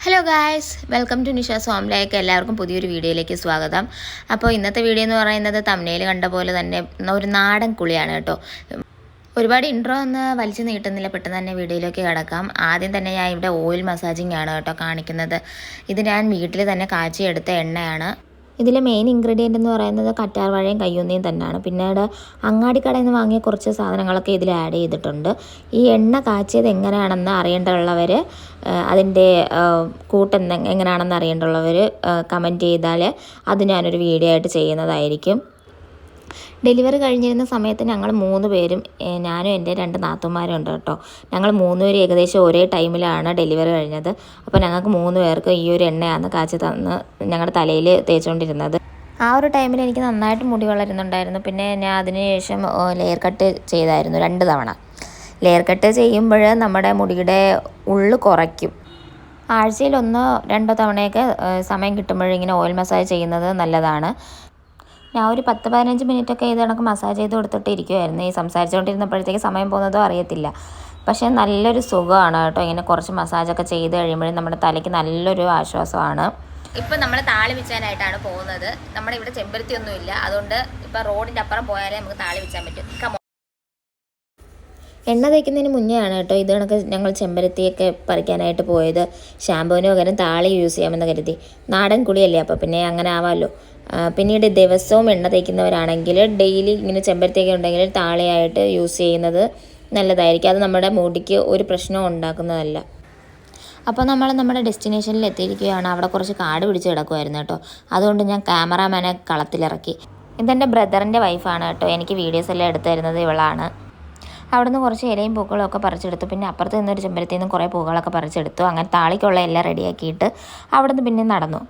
Hello guys, welcome to Nisha's ഹോംലേക്ക്. എല്ലാവർക്കും പുതിയൊരു വീഡിയോയിലേക്ക് സ്വാഗതം. അപ്പോൾ ഇന്നത്തെ വീഡിയോ എന്ന് പറയുന്നത് തംബ്നെയിൽ കണ്ട പോലെ തന്നെ ഒരു നാടൻ കുളിയാണ് കേട്ടോ. ഒരുപാട് ഇൻട്രോ ഒന്ന് വലിച്ചു നീട്ടുന്നില്ല, പെട്ടെന്ന് തന്നെ വീഡിയോയിലേക്ക് കിടക്കാം. ആദ്യം തന്നെ ഞാൻ ഇവിടെ ഓയിൽ മസാജിങ് ആണ് കേട്ടോ കാണിക്കുന്നത്. ഇത് ഞാൻ വീട്ടിൽ തന്നെ കാച്ചിയെടുത്ത എണ്ണയാണ്. ഇതിലെ മെയിൻ ഇൻഗ്രീഡിയൻ്റ് എന്ന് പറയുന്നത് കറ്റാർവാഴയും കയ്യൊന്നിയും തന്നെയാണ്. പിന്നീട് അങ്ങാടിക്കടയിൽ നിന്ന് വാങ്ങിയ കുറച്ച് സാധനങ്ങളൊക്കെ ഇതിൽ ആഡ് ചെയ്തിട്ടുണ്ട്. ഈ എണ്ണ കാച്ചിയത് എങ്ങനെയാണെന്ന് അറിയേണ്ടവർ, അതിൻ്റെ എങ്ങനെയാണെന്ന് അറിയേണ്ടവർ കമൻറ്റ് ചെയ്താൽ അത് ഞാനൊരു വീഡിയോ ആയിട്ട് ചെയ്യുന്നതായിരിക്കും. ഡെലിവറി കഴിഞ്ഞിരുന്ന സമയത്ത് ഞങ്ങൾ 3 പേരും, ഞാനും എൻ്റെ 2 നാത്തൂന്മാരും ഉണ്ട് കേട്ടോ. ഞങ്ങൾ 3 പേരും ഏകദേശം ഒരേ ടൈമിലാണ് ഡെലിവറി കഴിഞ്ഞത്. അപ്പോൾ ഞങ്ങൾക്ക് 3 പേർക്ക് ഈ ഒരു എണ്ണയാണ് കാച്ചി തന്ന് ഞങ്ങളുടെ തലയിൽ തേച്ചുകൊണ്ടിരുന്നത്. ആ ഒരു ടൈമിൽ എനിക്ക് നന്നായിട്ട് മുടി വളരുന്നുണ്ടായിരുന്നു. പിന്നെ ഞാൻ അതിനുശേഷം ലെയർ കട്ട് ചെയ്തായിരുന്നു 2 തവണ. ലെയർ കട്ട് ചെയ്യുമ്പോൾ നമ്മുടെ മുടിയുടെ ഉള്ളു കുറയ്ക്കും. ആഴ്ചയിൽ 1-2 തവണയൊക്കെ സമയം കിട്ടുമ്പോഴിങ്ങനെ ഓയിൽ മസാജ് ചെയ്യുന്നത് നല്ലതാണ്. ഞാൻ ഒരു 10-15 മിനിറ്റൊക്കെ ഇത് കണക്ക് മസാജ് ചെയ്ത് കൊടുത്തിട്ട് ഇരിക്കുമായിരുന്നു. ഈ സംസാരിച്ചുകൊണ്ടിരുന്നപ്പോഴത്തേക്ക് സമയം പോകുന്നതോ അറിയത്തില്ല. പക്ഷേ നല്ലൊരു സുഖമാണ് കേട്ടോ. ഇങ്ങനെ കുറച്ച് മസാജൊക്കെ ചെയ്ത് കഴിയുമ്പോഴും നമ്മുടെ തലയ്ക്ക് നല്ലൊരു ആശ്വാസമാണ്. ഇപ്പം നമ്മൾ താളി വെച്ചാനായിട്ടാണ് പോകുന്നത്. നമ്മുടെ ഇവിടെ ചെമ്പരത്തിയൊന്നുമില്ല, അതുകൊണ്ട് ഇപ്പം റോഡിൻ്റെ അപ്പുറം പോയാലേ നമുക്ക് താളി വെച്ചാൻ പറ്റും. എണ്ണ തേക്കുന്നതിന് മുന്നേ ആണ് കേട്ടോ ഇത് കണക്ക് ഞങ്ങൾ ചെമ്പരത്തിയൊക്കെ പറിക്കാനായിട്ട് പോയത്. ഷാമ്പുവിന് പകരം താളി യൂസ് ചെയ്യാമെന്ന് കരുതി. നാടൻ കുളിയല്ലേ, അപ്പോൾ പിന്നെ അങ്ങനെ ആവാമല്ലോ. പിന്നീട് ദിവസവും എണ്ണ തേക്കുന്നവരാണെങ്കിൽ ഡെയിലി ഇങ്ങനെ ചെമ്പരത്തിയൊക്കെ ഉണ്ടെങ്കിൽ താളിയായിട്ട് യൂസ് ചെയ്യുന്നത് നല്ലതായിരിക്കും. അത് നമ്മുടെ മുടിക്ക് ഒരു പ്രശ്നവും ഉണ്ടാക്കുന്നതല്ല. അപ്പോൾ നമ്മൾ നമ്മുടെ ഡെസ്റ്റിനേഷനിൽ എത്തിയിരിക്കുകയാണ്. അവിടെ കുറച്ച് കാട് പിടിച്ച് കിടക്കുമായിരുന്നു കേട്ടോ. അതുകൊണ്ട് ഞാൻ ക്യാമറാമാനെ കളത്തിലിറക്കി. ഇതെൻ്റെ ബ്രദറിൻ്റെ വൈഫാണ് കേട്ടോ. എനിക്ക് വീഡിയോസ് എല്ലാം എടുത്തു തരുന്നത് ഇവളാണ്. അവിടുന്ന് കുറച്ച് ഇലയും പൂക്കളും ഒക്കെ പറിച്ചെടുത്തു. പിന്നെ അപ്പുറത്ത് നിന്നൊരു ചെമ്പരത്തിൽ നിന്നും കുറേ പൂക്കളൊക്കെ പറിച്ചെടുത്തു. അങ്ങനെ താളിക്കുള്ള എല്ലാം റെഡിയാക്കിയിട്ട് അവിടുന്ന് പിന്നെ നടന്നു.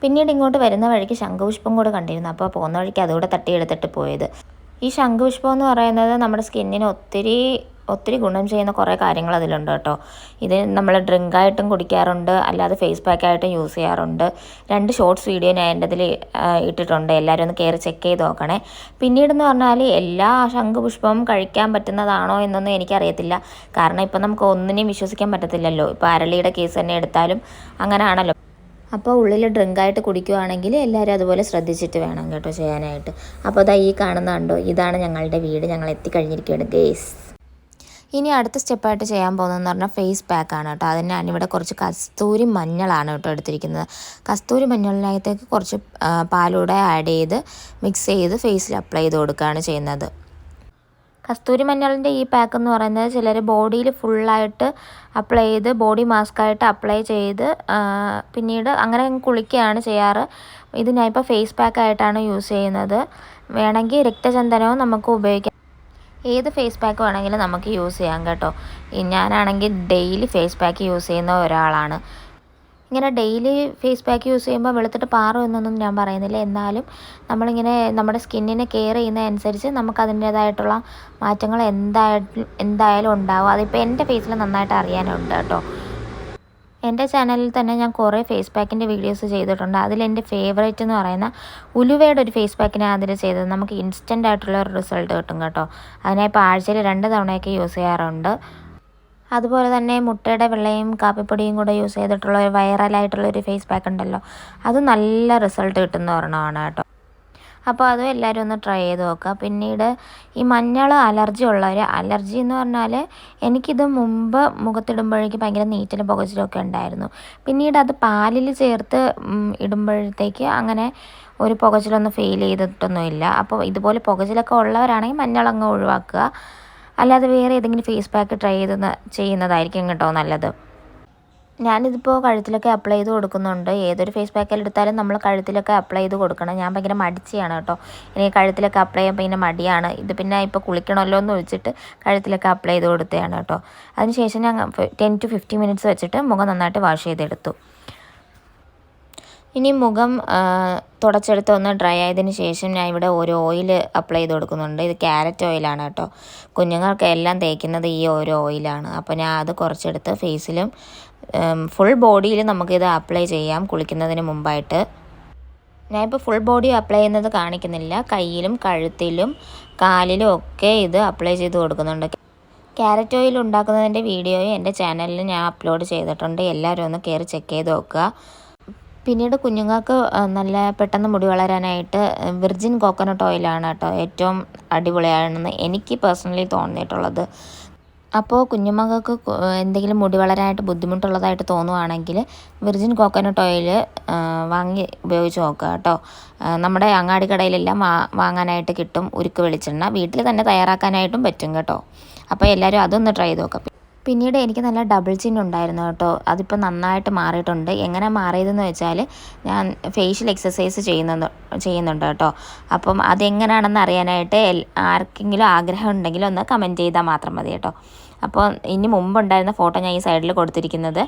പിന്നീട് ഇങ്ങോട്ട് വരുന്ന വഴിക്ക് ശംഖുപുഷ്പം കൂടെ കണ്ടിരുന്നു. അപ്പോൾ പോകുന്ന വഴിക്ക് അതുകൂടെ തട്ടിയെടുത്തിട്ട് പോയത്. ഈ ശംഖുപുഷ്പം എന്ന് പറയുന്നത് നമ്മുടെ സ്കിന്നിന് ഒത്തിരി ഗുണം ചെയ്യുന്ന കുറേ കാര്യങ്ങൾ അതിലുണ്ട് കേട്ടോ. ഇത് നമ്മൾ ഡ്രിങ്കായിട്ടും കുടിക്കാറുണ്ട്, അല്ലാതെ ഫേസ് പാക്കായിട്ടും യൂസ് ചെയ്യാറുണ്ട്. 2 ഷോർട്സ് വീഡിയോ ഞാൻ എൻ്റെ അതിൽ ഇട്ടിട്ടുണ്ട്. എല്ലാവരും ഒന്ന് കയറി ചെക്ക് ചെയ്ത് നോക്കണേ. പിന്നീടെന്ന് പറഞ്ഞാൽ എല്ലാ ശംഖുപുഷ്പവും കഴിക്കാൻ പറ്റുന്നതാണോ എന്നൊന്നും എനിക്കറിയത്തില്ല. കാരണം ഇപ്പം നമുക്ക് ഒന്നിനെയും വിശ്വസിക്കാൻ പറ്റത്തില്ലല്ലോ. ഇപ്പോൾ അരളിയുടെ കേസ് തന്നെ എടുത്താലും അങ്ങനെ ആണല്ലോ. അപ്പോൾ ഉള്ളിൽ ഡ്രിങ്കായിട്ട് കുടിക്കുകയാണെങ്കിൽ എല്ലാവരും അതുപോലെ ശ്രദ്ധിച്ചിട്ട് വേണം കേട്ടോ ചെയ്യാനായിട്ട്. അപ്പോൾ അതാ ഈ കാണുന്ന കണ്ടോ, ഇതാണ് ഞങ്ങളുടെ വീട്. ഞങ്ങൾ എത്തിക്കഴിഞ്ഞിരിക്കുകയാണ് ഗേസ്. ഇനി അടുത്ത സ്റ്റെപ്പായിട്ട് ചെയ്യാൻ പോകുന്നതെന്ന് പറഞ്ഞാൽ ഫേസ് പാക്കാണ് കേട്ടോ. അതിന് ഞാനിവിടെ കുറച്ച് കസ്തൂരി മഞ്ഞളാണ് കേട്ടോ എടുത്തിരിക്കുന്നത്. കസ്തൂരി മഞ്ഞളിനകത്തേക്ക് കുറച്ച് പാലൂടെ ആഡ് ചെയ്ത് മിക്സ് ചെയ്ത് ഫേസിൽ അപ്ലൈ ചെയ്ത് കൊടുക്കുകയാണ് ചെയ്യുന്നത്. കസ്തൂരി മഞ്ഞളിൻ്റെ ഈ പാക്ക് എന്ന് പറയുന്നത് ചിലർ ബോഡിയിൽ ഫുള്ളായിട്ട് അപ്ലൈ ചെയ്ത് ബോഡി മാസ്കായിട്ട് അപ്ലൈ ചെയ്ത് പിന്നീട് അങ്ങനെ കുളിക്കുകയാണ് ചെയ്യാറ്. ഇത് ഞാനിപ്പോൾ ഫേസ് പാക്കായിട്ടാണ് യൂസ് ചെയ്യുന്നത്. വേണമെങ്കിൽ രക്തചന്ദനവും നമുക്ക് ഉപയോഗിക്കാം. ഏത് ഫേസ് പാക്ക് വേണമെങ്കിലും നമുക്ക് യൂസ് ചെയ്യാം കേട്ടോ. ഞാനാണെങ്കിൽ ഡെയിലി ഫേസ് പാക്ക് യൂസ് ചെയ്യുന്ന ഒരാളാണ്. ഇങ്ങനെ ഡെയിലി ഫേസ് പാക്ക് യൂസ് ചെയ്യുമ്പോൾ വെളുത്തിട്ട് പാറും എന്നൊന്നും ഞാൻ പറയുന്നില്ല. എന്നാലും നമ്മളിങ്ങനെ നമ്മുടെ സ്കിന്നിനെ കെയർ ചെയ്യുന്നതനുസരിച്ച് നമുക്ക് അതിൻ്റേതായിട്ടുള്ള മാറ്റങ്ങൾ എന്തായാലും ഉണ്ടാവും. അതിപ്പോൾ എൻ്റെ ഫേസിൽ നന്നായിട്ട് അറിയാനുണ്ട് കേട്ടോ. എൻ്റെ ചാനലിൽ തന്നെ ഞാൻ കുറേ ഫേസ് പാക്കിൻ്റെ വീഡിയോസ് ചെയ്തിട്ടുണ്ട്. അതിലെൻ്റെ ഫേവറേറ്റ് എന്ന് പറയുന്ന ഉലുവയുടെ ഒരു ഫേസ് പാക്കിനെ അതിൽ ചെയ്തത്. നമുക്ക് ഇൻസ്റ്റൻ്റ് ആയിട്ടുള്ള ഒരു റിസൾട്ട് കിട്ടും കേട്ടോ. അതിനെ ഇപ്പോൾ ആഴ്ചയിൽ 2 തവണയൊക്കെ യൂസ് ചെയ്യാറുണ്ട്. അതുപോലെ തന്നെ മുട്ടയുടെ വെള്ളയും കാപ്പിപ്പൊടിയും കൂടെ യൂസ് ചെയ്തിട്ടുള്ള ഒരു വൈറലായിട്ടുള്ളൊരു ഫേസ് പാക്ക് ഉണ്ടല്ലോ, അത് നല്ല റിസൾട്ട് കിട്ടുന്ന ഒരെണ്ണമാണ് കേട്ടോ. അപ്പോൾ അതും എല്ലാവരും ഒന്ന് ട്രൈ ചെയ്ത് നോക്കുക. പിന്നീട് ഈ മഞ്ഞൾ അലർജി എന്ന് പറഞ്ഞാൽ എനിക്കിത് മുമ്പ് മുഖത്തിടുമ്പോഴേക്ക് ഭയങ്കര നീറ്റലും പുകച്ചിലൊക്കെ ഉണ്ടായിരുന്നു. പിന്നീട് അത് പാലിൽ ചേർത്ത് ഇടുമ്പോഴത്തേക്ക് അങ്ങനെ ഒരു പുകച്ചിലൊന്നും ഫീൽ ചെയ്തിട്ടൊന്നുമില്ല. അപ്പോൾ ഇതുപോലെ പുകച്ചിലൊക്കെ ഉള്ളവരാണെങ്കിൽ മഞ്ഞളങ്ങ് ഒഴിവാക്കുക. അല്ലാതെ വേറെ ഏതെങ്കിലും ഫേസ് പാക്ക് ട്രൈ ചെയ്യുന്നതായിരിക്കും കേട്ടോ നല്ലത്. ഞാനിതിപ്പോൾ കഴുത്തിലൊക്കെ അപ്ലൈ ചെയ്ത് കൊടുക്കുന്നുണ്ട്. ഏതൊരു ഫേസ് പാക്കിൽ എടുത്താലും നമ്മൾ കഴുത്തിലൊക്കെ അപ്ലൈ ചെയ്ത് കൊടുക്കണം. ഞാൻ ഭയങ്കര മടിച്ചിയാണ് കേട്ടോ. എനിക്ക് കഴുത്തിലൊക്കെ അപ്ലൈ ചെയ്യാൻ ഭയങ്കര മടിയാണ്. ഇത് പിന്നെ ഇപ്പോൾ കുളിക്കണമല്ലോ എന്ന് വെച്ചിട്ട് കഴുത്തിലൊക്കെ അപ്ലൈ ചെയ്ത് കൊടുത്തതാണ് കേട്ടോ. അതിനുശേഷം ഞാൻ 10-15 മിനിറ്റ്സ് വെച്ചിട്ട് മുഖം നന്നായിട്ട് വാഷ് ചെയ്തെടുത്തു. ഇനി മുഖം തുടച്ചെടുത്ത് ഒന്ന് ഡ്രൈ ആയതിന് ശേഷം ഞാൻ ഇവിടെ ഒരു ഓയിൽ അപ്ലൈ ചെയ്ത് കൊടുക്കുന്നുണ്ട്. ഇത് ക്യാരറ്റ് ഓയിലാണ് കേട്ടോ. കുഞ്ഞുങ്ങൾക്ക് എല്ലാം തേക്കുന്നത് ഈ ഓരോ ഓയിലാണ്. അപ്പോൾ ഞാൻ അത് കുറച്ചെടുത്ത് ഫേസിലും ഫുൾ ബോഡിയിൽ നമുക്കിത് അപ്ലൈ ചെയ്യാം കുളിക്കുന്നതിന് മുമ്പായിട്ട്. ഞാനിപ്പോൾ ഫുൾ ബോഡി അപ്ലൈ ചെയ്യുന്നത് കാണിക്കുന്നില്ല. കയ്യിലും കഴുത്തിലും കാലിലും ഒക്കെ ഇത് അപ്ലൈ ചെയ്ത് കൊടുക്കുന്നുണ്ട്. ക്യാരറ്റ് ഓയിൽ ഉണ്ടാക്കുന്നതിൻ്റെ വീഡിയോയും എൻ്റെ ചാനലിൽ ഞാൻ അപ്ലോഡ് ചെയ്തിട്ടുണ്ട്. എല്ലാവരും ഒന്ന് കയറി ചെക്ക് ചെയ്ത് നോക്കുക. പിന്നീട് കുഞ്ഞുങ്ങൾക്ക് നല്ല പെട്ടെന്ന് മുടി വളരാനായിട്ട് വിർജിൻ കോക്കനട്ട് ഓയിലാണ് കേട്ടോ ഏറ്റവും അടിപൊളിയാണെന്ന് എനിക്ക് പേഴ്സണലി തോന്നിയിട്ടുള്ളത്. അപ്പോൾ കുഞ്ഞുമക്കൾക്ക് എന്തെങ്കിലും മുടി വളരാനായിട്ട് ബുദ്ധിമുട്ടുള്ളതായിട്ട് തോന്നുവാണെങ്കിൽ വിർജിൻ കോക്കനട്ട് ഓയിൽ വാങ്ങി ഉപയോഗിച്ച് നോക്കുക കേട്ടോ. നമ്മുടെ അങ്ങാടി കടയിലെല്ലാം വാങ്ങാനായിട്ട് കിട്ടും. ഉരുക്ക് വെളിച്ചെണ്ണ വീട്ടിൽ തന്നെ തയ്യാറാക്കാനായിട്ടും പറ്റും കേട്ടോ. അപ്പോൾ എല്ലാവരും അതൊന്ന് ട്രൈ ചെയ്ത് നോക്കാം. പിന്നീട് എനിക്ക് നല്ല ഡബിൾ ചിൻ ഉണ്ടായിരുന്നു കേട്ടോ. അതിപ്പോൾ നന്നായിട്ട് മാറിയിട്ടുണ്ട്. എങ്ങനെ മാറിയതെന്ന് വെച്ചാൽ ഞാൻ ഫേഷ്യൽ എക്സസൈസ് ചെയ്യുന്നുണ്ട് കേട്ടോ. അപ്പം അതെങ്ങനെയാണെന്ന് അറിയാനായിട്ട് ആർക്കെങ്കിലും ആഗ്രഹം ഉണ്ടെങ്കിൽ ഒന്ന് കമൻറ്റ് ചെയ്താൽ മാത്രം മതി കേട്ടോ. അപ്പോൾ ഇനി മുമ്പുണ്ടായിരുന്ന ഫോട്ടോ ഞാൻ ഈ സൈഡിൽ കൊടുത്തിരിക്കുന്നത്.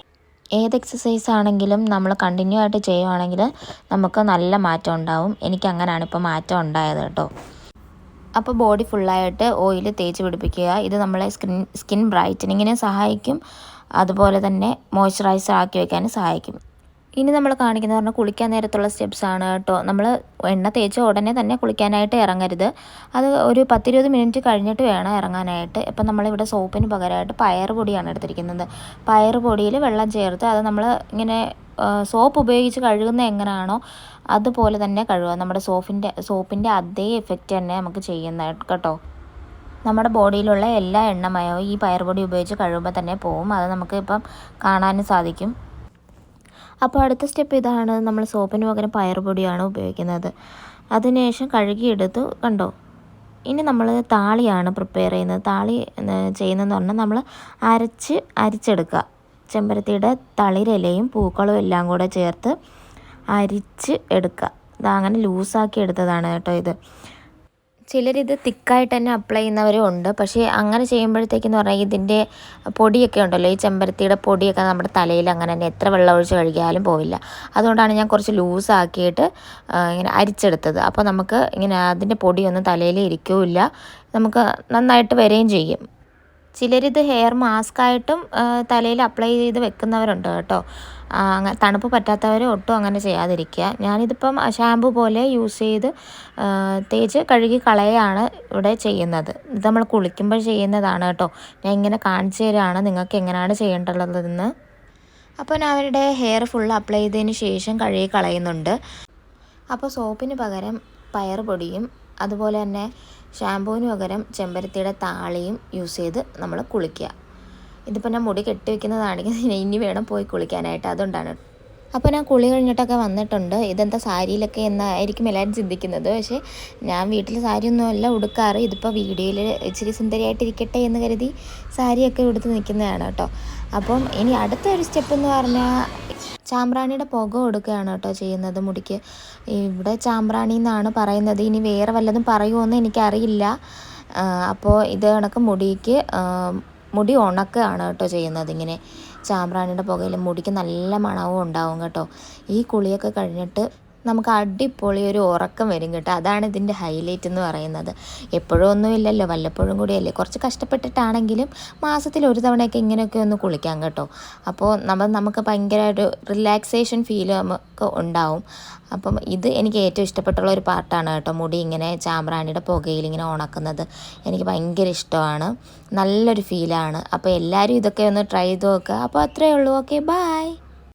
ഏത് എക്സസൈസ് ആണെങ്കിലും നമ്മൾ കണ്ടിന്യൂ ആയിട്ട് ചെയ്യുവാണെങ്കിൽ നമുക്ക് നല്ല മാറ്റം ഉണ്ടാവും. എനിക്ക് അങ്ങനെയാണ് ഇപ്പോൾ മാറ്റം ഉണ്ടായത് കേട്ടോ. അപ്പോൾ ബോഡി ഫുള്ളായിട്ട് ഓയിൽ തേച്ച് പിടിപ്പിക്കുക. ഇത് നമ്മളെ സ്കിൻ ബ്രൈറ്റനിങ്ങിനെ സഹായിക്കും, അതുപോലെ തന്നെ മോയ്സ്ചറൈസർ ആക്കി വയ്ക്കാനും സഹായിക്കും. ഇനി നമ്മൾ കാണിക്കുന്നത് പറഞ്ഞാൽ കുളിക്കാൻ നേരത്തുള്ള സ്റ്റെപ്സാണ് കേട്ടോ. നമ്മൾ എണ്ണ തേച്ച് ഉടനെ തന്നെ കുളിക്കാനായിട്ട് ഇറങ്ങരുത്. അത് ഒരു 10-20 മിനിറ്റ് കഴിഞ്ഞിട്ട് വേണം ഇറങ്ങാനായിട്ട്. ഇപ്പം നമ്മളിവിടെ സോപ്പിന് പകരമായിട്ട് പയർ പൊടിയാണ് എടുത്തിരിക്കുന്നത്. പയർ പൊടിയിൽ വെള്ളം ചേർത്ത് അത് നമ്മൾ ഇങ്ങനെ സോപ്പ് ഉപയോഗിച്ച് കഴുകുന്ന എങ്ങനെയാണോ അതുപോലെ തന്നെ കഴുകുക. നമ്മുടെ സോപ്പിൻ്റെ അതേ എഫക്റ്റ് തന്നെ നമുക്ക് ചെയ്യുന്ന കേട്ടോ. നമ്മുടെ ബോഡിയിലുള്ള എല്ലാ എണ്ണമയവും ഈ പയറുപൊടി ഉപയോഗിച്ച് കഴുകുമ്പോൾ തന്നെ പോവും. അത് നമുക്ക് ഇപ്പം കാണാനും സാധിക്കും. അപ്പോൾ അടുത്ത സ്റ്റെപ്പ് ഇതാണ്. നമ്മൾ സോപ്പിന് പകരം പയറുപൊടിയാണ് ഉപയോഗിക്കുന്നത്. അതിനുശേഷം കഴുകിയെടുത്തു കണ്ടോ. ഇനി നമ്മൾ താളിയാണ് പ്രിപ്പയർ ചെയ്യുന്നത്. താളി ചെയ്യുന്നതെന്ന് പറഞ്ഞാൽ നമ്മൾ അരിച്ചെടുക്കുക. ചെമ്പരത്തിയുടെ തളിരിലയും പൂക്കളും എല്ലാം കൂടെ ചേർത്ത് അരിച്ച് എടുക്കുക. അങ്ങനെ ലൂസാക്കി എടുത്തതാണ് കേട്ടോ ഇത്. ചിലരിത് തിക്കായിട്ട് തന്നെ അപ്ലൈ ചെയ്യുന്നവരും ഉണ്ട്. പക്ഷേ അങ്ങനെ ചെയ്യുമ്പോഴത്തേക്കെന്ന് പറഞ്ഞാൽ ഇതിൻ്റെ പൊടിയൊക്കെ ഉണ്ടല്ലോ, ഈ ചെമ്പരത്തിയുടെ പൊടിയൊക്കെ നമ്മുടെ തലയിൽ അങ്ങനെ തന്നെ എത്ര വെള്ളം ഒഴിച്ച് കഴുകിയാലും പോവില്ല. അതുകൊണ്ടാണ് ഞാൻ കുറച്ച് ലൂസാക്കിയിട്ട് ഇങ്ങനെ അരിച്ചെടുത്തത്. അപ്പോൾ നമുക്ക് ഇങ്ങനെ അതിൻ്റെ പൊടിയൊന്നും തലയിൽ ഇരിക്കില്ല, നമുക്ക് നന്നായിട്ട് വരികയും ചെയ്യും. ചിലരിത് ഹെയർ മാസ്കായിട്ടും തലയിൽ അപ്ലൈ ചെയ്ത് വെക്കുന്നവരുണ്ട് കേട്ടോ. തണുപ്പ് പറ്റാത്തവർ ഒട്ടും അങ്ങനെ ചെയ്യാതിരിക്കുക. ഞാനിതിപ്പം ഷാമ്പു പോലെ യൂസ് ചെയ്ത് തേച്ച് കഴുകി കളയാണ് ഇവിടെ ചെയ്യുന്നത്. ഇത് നമ്മൾ കുളിക്കുമ്പോൾ ചെയ്യുന്നതാണ് കേട്ടോ. ഞാൻ ഇങ്ങനെ കാണിച്ചു തരാണ് നിങ്ങൾക്ക് എങ്ങനെയാണ് ചെയ്യേണ്ടതെന്ന്. അപ്പോൾ ഞാൻ അവരുടെ ഹെയർ ഫുൾ അപ്ലൈ ചെയ്തതിന് ശേഷം കഴുകി കളയുന്നുണ്ട്. അപ്പോൾ സോപ്പിന് പകരം പയർ പൊടിയും അതുപോലെ തന്നെ ഷാമ്പൂവിന് പകരം ചെമ്പരത്തിയുടെ താളിയും യൂസ് ചെയ്ത് നമ്മൾ കുളിക്കുക. ഇതിപ്പോൾ ഞാൻ മുടി കെട്ടി വെക്കുന്നതാണെങ്കിൽ ഇനി വേണം പോയി കുളിക്കാനായിട്ട്, അതുകൊണ്ടാണ്. അപ്പോൾ ഞാൻ കുളി കഴിഞ്ഞിട്ടൊക്കെ വന്നിട്ടുണ്ട്. ഇതെന്താ സാരിയിലൊക്കെ എന്നായിരിക്കും എല്ലാവരും ചിന്തിക്കുന്നത്. പക്ഷേ ഞാൻ വീട്ടിൽ സാരിയൊന്നും അല്ല ഉടുക്കാറ്. ഇതിപ്പോൾ വീഡിയോയിൽ ഇച്ചിരി സുന്ദരിയായിട്ടിരിക്കട്ടെ എന്ന് കരുതി സാരിയൊക്കെ ഉടുത്ത് നിൽക്കുന്നതാണ് കേട്ടോ. അപ്പം ഇനി അടുത്തൊരു സ്റ്റെപ്പ് എന്ന് പറഞ്ഞാൽ ചാമ്പ്രാണിയുടെ പുക കൊടുക്കുകയാണ് കേട്ടോ ചെയ്യുന്നത് മുടിക്ക്. ഇവിടെ ചാമ്പ്രാണി എന്നാണ് പറയുന്നത്. ഇനി വേറെ വല്ലതും പറയുമോയെന്ന് എനിക്കറിയില്ല. അപ്പോൾ ഇത് കണക്ക് മുടി ഉണക്കുകയാണ് കേട്ടോ ചെയ്യുന്നത്. ഇങ്ങനെ ചാമ്പ്രാണിയുടെ പുകയിൽ മുടിക്ക് നല്ല മണവും ഉണ്ടാവും കേട്ടോ. ഈ കുളിയൊക്കെ കഴിഞ്ഞിട്ട് നമുക്ക് അടിപൊളി ഒരു ഉറക്കം വരും കേട്ടോ. അതാണ് ഇതിൻ്റെ ഹൈലൈറ്റ് എന്ന് പറയുന്നത്. എപ്പോഴും ഒന്നും ഇല്ലല്ലോ, വല്ലപ്പോഴും കൂടിയല്ലേ. കുറച്ച് കഷ്ടപ്പെട്ടിട്ടാണെങ്കിലും മാസത്തിൽ ഒരു തവണയൊക്കെ ഇങ്ങനെയൊക്കെ ഒന്ന് കുളിക്കാം കേട്ടോ. അപ്പോൾ നമുക്ക് ഭയങ്കര ഒരു റിലാക്സേഷൻ ഫീൽ നമുക്ക് ഉണ്ടാവും. അപ്പം ഇത് എനിക്ക് ഏറ്റവും ഇഷ്ടപ്പെട്ടുള്ള ഒരു പാർട്ടാണ് കേട്ടോ. മുടി ഇങ്ങനെ ചാമ്പ്രാണിയുടെ പുകയിൽ ഇങ്ങനെ ഉണക്കുന്നത് എനിക്ക് ഭയങ്കര ഇഷ്ടമാണ്. നല്ലൊരു ഫീലാണ്. അപ്പോൾ എല്ലാവരും ഇതൊക്കെ ഒന്ന് ട്രൈ ചെയ്ത് നോക്കുക. അപ്പോൾ അത്രയേ ഉള്ളൂ. Okay, by.